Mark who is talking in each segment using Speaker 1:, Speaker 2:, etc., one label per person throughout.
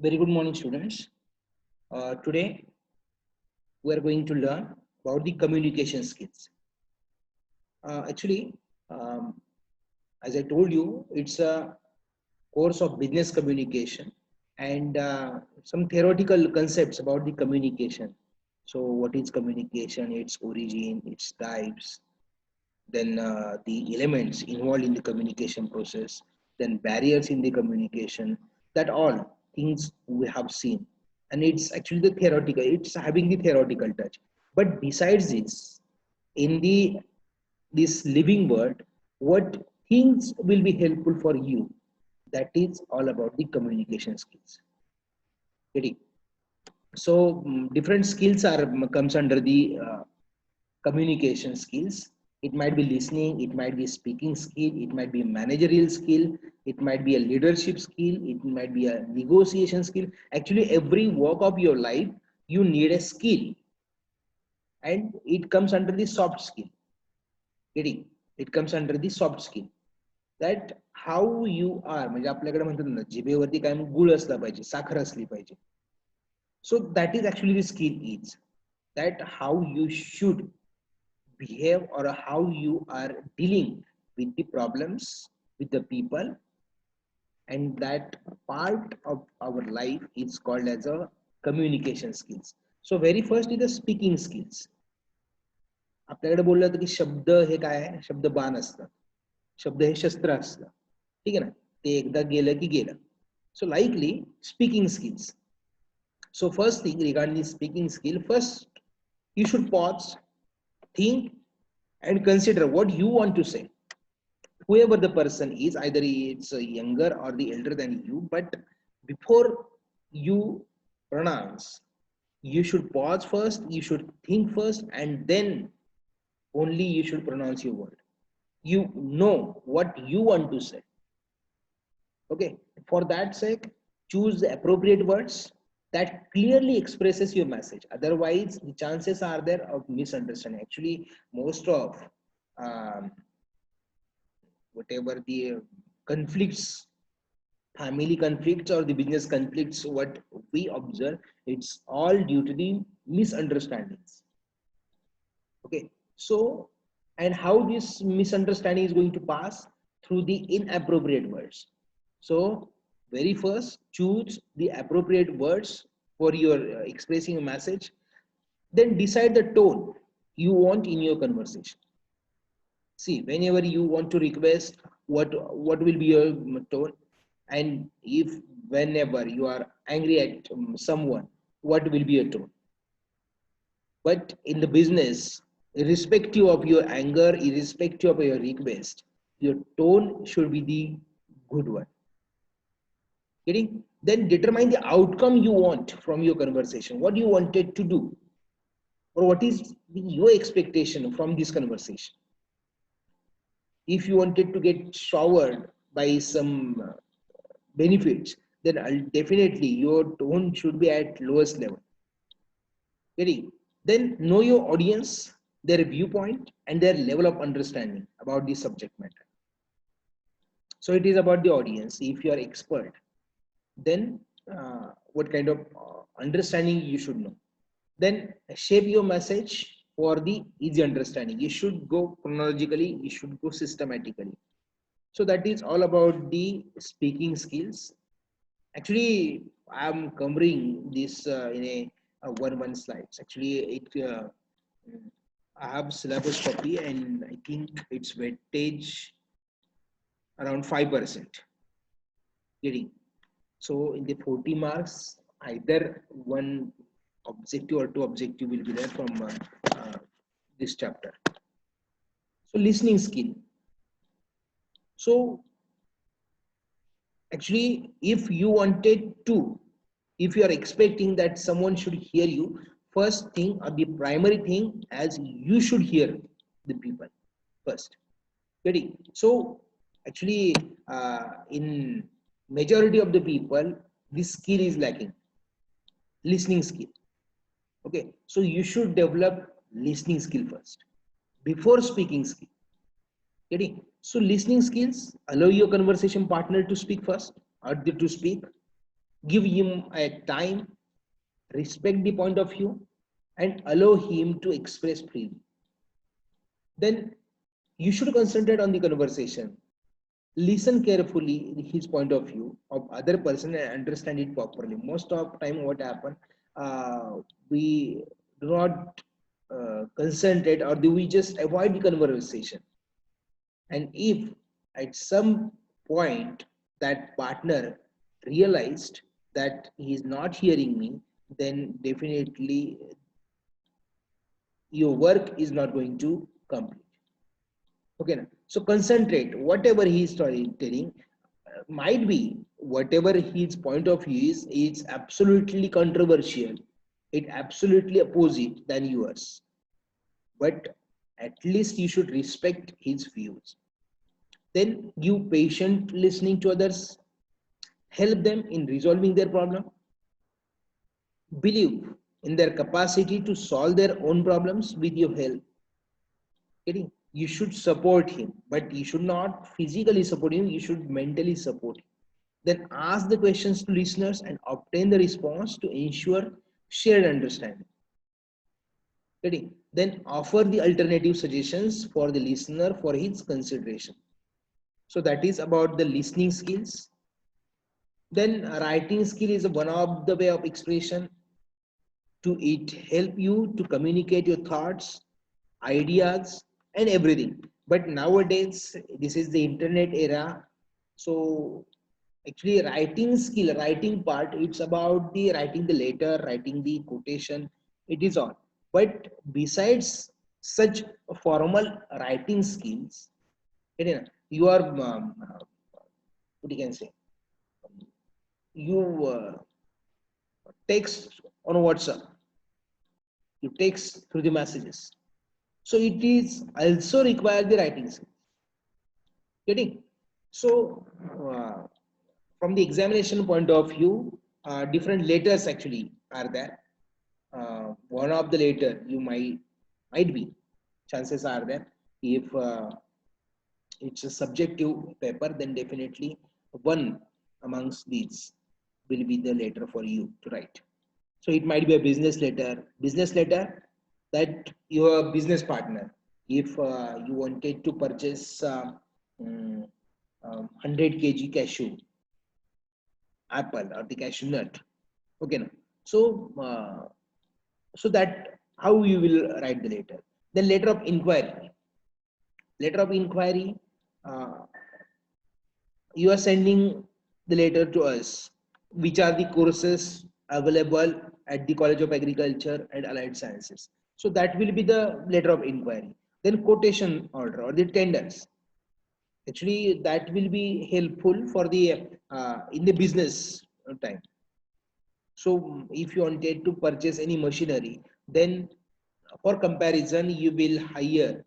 Speaker 1: Very good morning, students. Today we are going to learn about the communication skills. Actually, um, as I told you, it's a course of business communication and some theoretical concepts about the communication. So, what is communication? Its origin, its types, then the elements involved in the communication process, then barriers in the communication, that all things we have seen. And it's actually the theoretical, it's having the theoretical touch. But besides this, in the this living world, what things will be helpful for you? That is all about the communication skills. Getting so different skills are comes under the communication skills. It might be listening, it might be speaking skill, it might be a managerial skill, it might be a leadership skill, it might be a negotiation skill. Actually, every walk of your life, you need a skill, and it comes under the soft skill. Getting it comes under the soft skill. That how you are, म्हणजे आपल्याकडे म्हणतात ना जिभेवरती काय गुळ असला पाहिजे, साखर असली पाहिजे. So that is actually the skill is that how you should behave or how you are dealing with the problems with the people, and that part of our life is called as a communication skills. So very first is the speaking skills. आपल्याकडे बोललं होतं की शब्द हे काय आहे, शब्द बाण असतं, शब्द हे शस्त्र असतं, ठीक आहे ना, ते एकदा गेलं की गेलं. So likely speaking skills. So first thing regarding the speaking skill, first you should pause, think, and consider what you want to say. Whoever the person is, either it's younger or the elder than you, but before you pronounce, you should pause first, you should think first, and then only you should pronounce your word. You know what you want to say. Okay, for that sake, choose the appropriate words that clearly expresses your message. Otherwise, the chances are there of misunderstanding. Actually, most of um, whatever the conflicts, family conflicts or the business conflicts, what we observe, it's all due to the misunderstandings. Okay, so and how this misunderstanding is going to pass through the inappropriate words. So very first, choose the appropriate words for your expressing a message. Then decide the tone you want in your conversation. See, whenever you want to request, what will be your tone, and if whenever you are angry at someone, what will be your tone. But in the business, irrespective of your anger, irrespective of your request, your tone should be the good one. Getting? Then determine the outcome you want from your conversation. What you wanted to do, or what is your expectation from this conversation. If you wanted to get showered by some benefits, then definitely your tone should be at lowest level. Getting? Then know your audience, their viewpoint, and their level of understanding about the subject matter. So it is about the audience. If you are expert, then what kind of understanding you should know. Then shape your message for the easy understanding. You should go chronologically, you should go systematically. So that is all about the speaking skills. Actually, I am covering this in a one slides. Actually, I have syllabus copy, and I think it's weightage around 5%. Getting? So in the 40 marks, either one objective or two objective will be there from this chapter. So listening skill. So actually, if you wanted to, if you are expecting that someone should hear you, first thing or the primary thing as you should hear the people first. Getting? So actually, in majority of the people, this skill is lacking. Listening skill. Okay, so you should develop listening skill first before speaking skill. Getting? So listening skills allow your conversation partner to speak first or to speak. Give him a time, respect the point of view, and allow him to express freely. Then you should concentrate on the conversation. Listen carefully his point of view of other person and understand it properly. Most of time what happen, we do not concentrate, or do we just avoid the conversation. And if at some point that partner realized that he is not hearing me, then definitely your work is not going to complete. Okay, now. So concentrate. Whatever he is telling, might be whatever his point of view is, it's absolutely controversial. It absolutely opposite than yours. But at least you should respect his views. Then give patient listening to others. Help them in resolving their problem. Believe in their capacity to solve their own problems with your help. Getting? You should support him, but you should not physically support him, you should mentally support him. Then ask the questions to listeners and obtain the response to ensure shared understanding. Getting? Then offer the alternative suggestions for the listener for his consideration. So that is about the listening skills. Then writing skill is one of the way of expression. To it help you to communicate your thoughts, ideas, and everything. But nowadays this is the internet era, so actually writing skill, writing part, it's about the writing the letter, writing the quotation, it is all. But besides such formal writing skills, you know, you are what you can say, you text on WhatsApp, you text through the messages. So it is also require the writing skill. Getting? So from the examination point of view, different letters actually are there. One of the letter you might be, chances are there, if it's a subjective paper, then definitely one amongst these will be the letter for you to write. So it might be a business letter that your business partner, if you wanted to purchase 100 kg cashew apple or the cashew nut. Okay, now. So, so that how you will write the letter. Then letter of inquiry. Letter of inquiry, uh, you are sending the letter to us. Which are the courses available at the College of Agriculture and Allied Sciences? So that will be the letter of inquiry. Then quotation order or the tenders. Actually, that will be helpful for the in the business time. So if you wanted to purchase any machinery, then for comparison, you will hire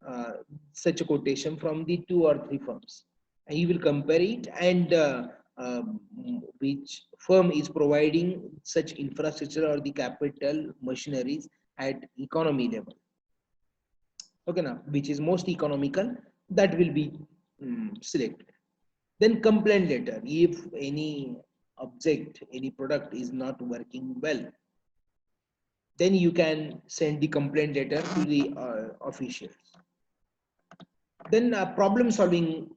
Speaker 1: uh, such a quotation from the 2 or 3 firms, and you will compare it, and which firm is providing such infrastructure or the capital machineries at economy level. Okay, now which is most economical, that will be selected. Then complaint letter. If any object, any product is not working well, then you can send the complaint letter to the officials. Then problem solving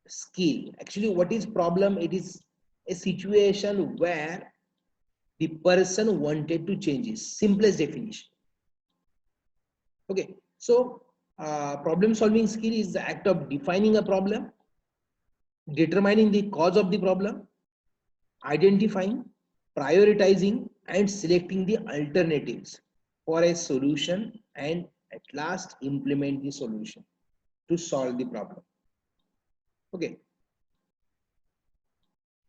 Speaker 1: skill. Actually, what is problem? It is a situation where the person wanted to change his simplest definition. Okay, so problem solving skill is the act of defining a problem, determining the cause of the problem, identifying, prioritizing, and selecting the alternatives for a solution, and at last implement the solution to solve the problem. Okay,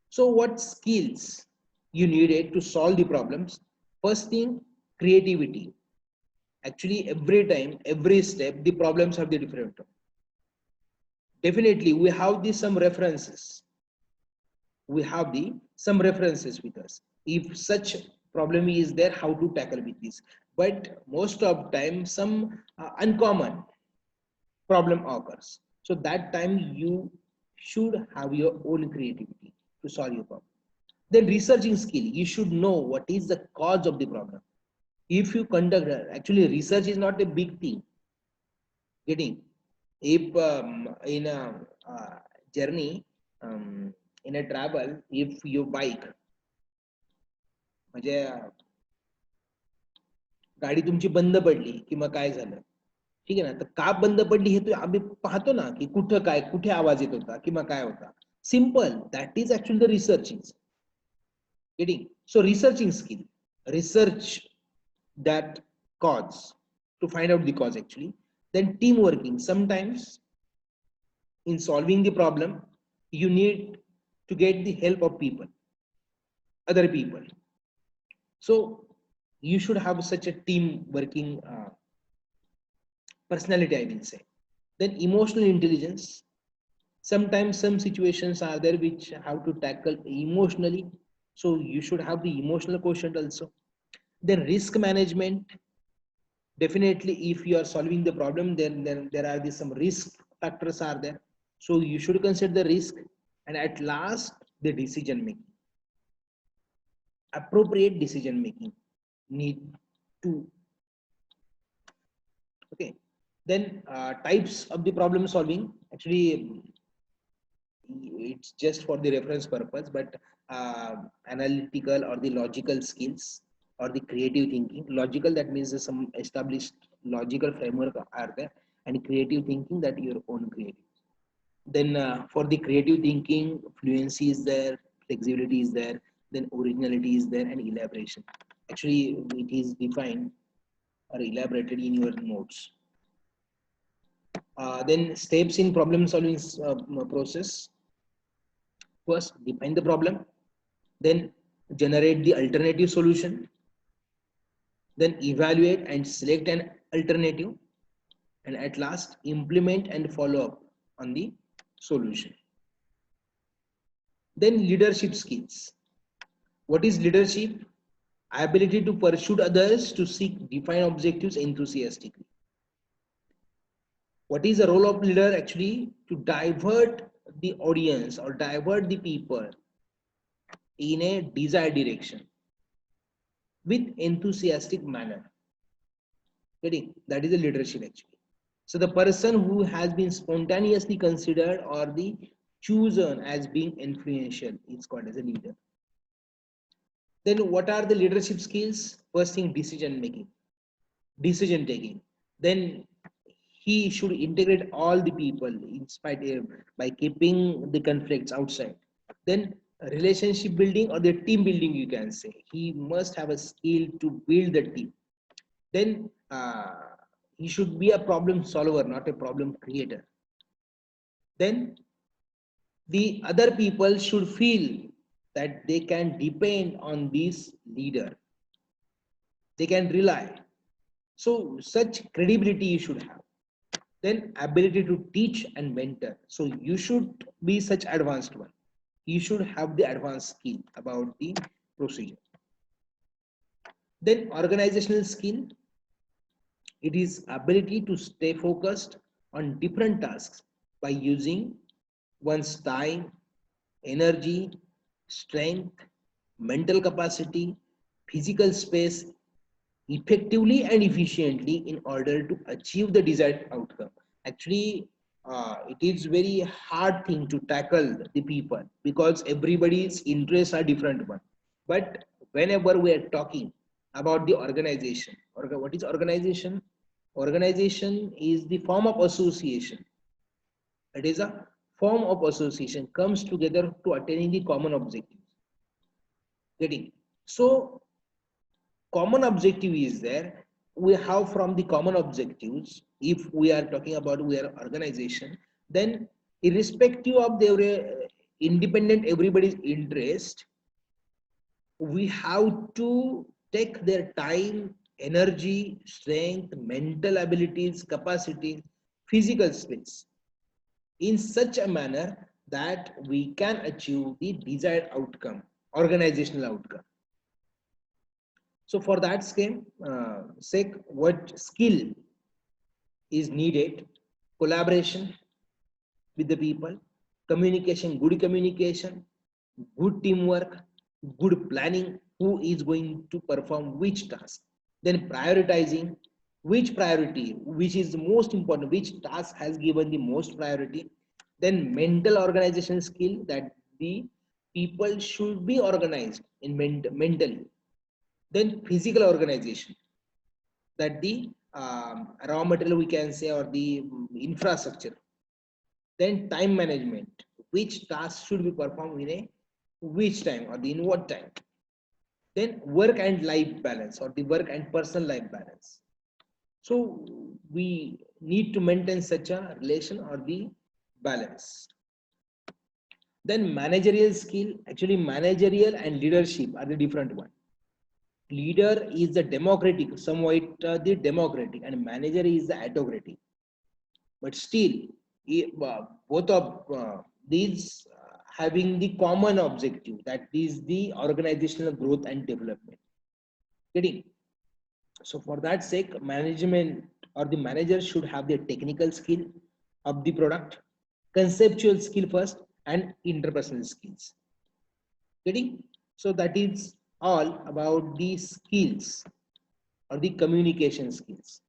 Speaker 1: so what skills you needed to solve the problems? First thing, creativity. Actually, every time, every step, the problems have the different. Definitely, we have the some references. We have the some references with us. If such problem is there, how to tackle with this. But most of time, some uncommon problem occurs. So that time you should have your own creativity to solve your problem. Then researching skill, you should know what is the cause of the problem. If you conduct, actually research is not a big thing. Getting, if in a journey, in a travel, if your bike, म्हणजे गाडी तुमची बंद पडली किंवा काय झालं, ठीक आहे ना, तर का बंद पडली हे तो आम्ही पाहतो ना, की कुठं काय, कुठे आवाज येत होता किंवा काय होता. Simple, that is actually the researching. Getting, so researching skill, research that cause, to find out the cause actually. Then team working, sometimes in solving the problem you need to get the help of people, other people. So you should have such a team working personality, I will say. Then emotional intelligence, sometimes some situations are there which have to tackle emotionally, so you should have the emotional quotient also. Then risk management, definitely if you are solving the problem, then there are some risk factors are there, so you should consider the risk. And at last, the decision making, appropriate decision making need to. Okay, then types of the problem solving, actually it's just for the reference purpose, but analytical or the logical skills or the creative thinking. Logical, that means some established logical framework are there, and creative thinking, that your own creative. Then for the creative thinking, fluency is there, flexibility is there, then originality is there, and elaboration. Actually it is defined or elaborated in your notes. Then steps in problem solving process. First, define the problem, then generate the alternative solution, then evaluate and select an alternative, and at last implement and follow up on the solution. Then leadership skills. What is leadership? Ability to pursue others to seek defined objectives enthusiastically. What is the role of leader? Actually, to divert the audience or divert the people in a desired direction with enthusiastic manner. Getting, that is the leadership actually. So the person who has been spontaneously considered or the chosen as being influential is called as a leader. Then what are the leadership skills? First thing, decision making, decision taking. Then he should integrate all the people in spite of, by keeping the conflicts outside. Then relationship building or the team building, you can say. He must have a skill to build the team. Then he should be a problem solver, not a problem creator. Then the other people should feel that they can depend on this leader. They can rely. So such credibility you should have. Then ability to teach and mentor. So you should be such advanced one. You should have the advanced skill about the procedure. Then organizational skill. It is ability to stay focused on different tasks by using one's time, energy, strength, mental capacity, physical space effectively and efficiently in order to achieve the desired outcome. Actually, it is very hard thing to tackle the people because everybody's interests are different one. But whenever we are talking about the organization, or what is organization? Organization is the form of association. It is a form of association comes together to attaining the common objectives. Getting, so common objective is there. We have from the common objectives, if we are talking about we are organization, then irrespective of their independent everybody's interest, we have to take their time, energy, strength, mental abilities, capacity, physical space in such a manner that we can achieve the desired outcome, organizational outcome. So for that sake, what skill is needed? Collaboration with the people, communication, good teamwork, good planning, who is going to perform which task, then prioritizing which priority, which is the most important, which task has given the most priority, then mental organization skill, that the people should be organized in mentally, then physical organization, that the raw material we can say, or the infrastructure, then time management, which task should be performed in a which time or the in what time, then work and life balance, or the work and personal life balance. So we need to maintain such a relation or the balance. Then managerial skill, actually managerial and leadership are the different one. Leader is the democratic, somewhat the democratic, and manager is the autocratic. But still, both of these having the common objective, that is the organizational growth and development. Getting? So for that sake, management or the manager should have the technical skill of the product, conceptual skill first, and interpersonal skills. Getting? So that is all about the skills or the communication skills.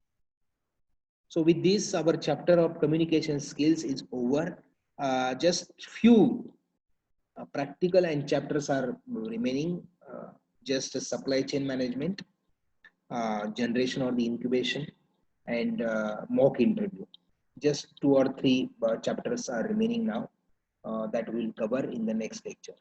Speaker 1: So with this, our chapter of communication skills is over. Just few practical and chapters are remaining. Just supply chain management, generation or the incubation, and mock interview. Just two or three chapters are remaining now, that we'll cover in the next lecture.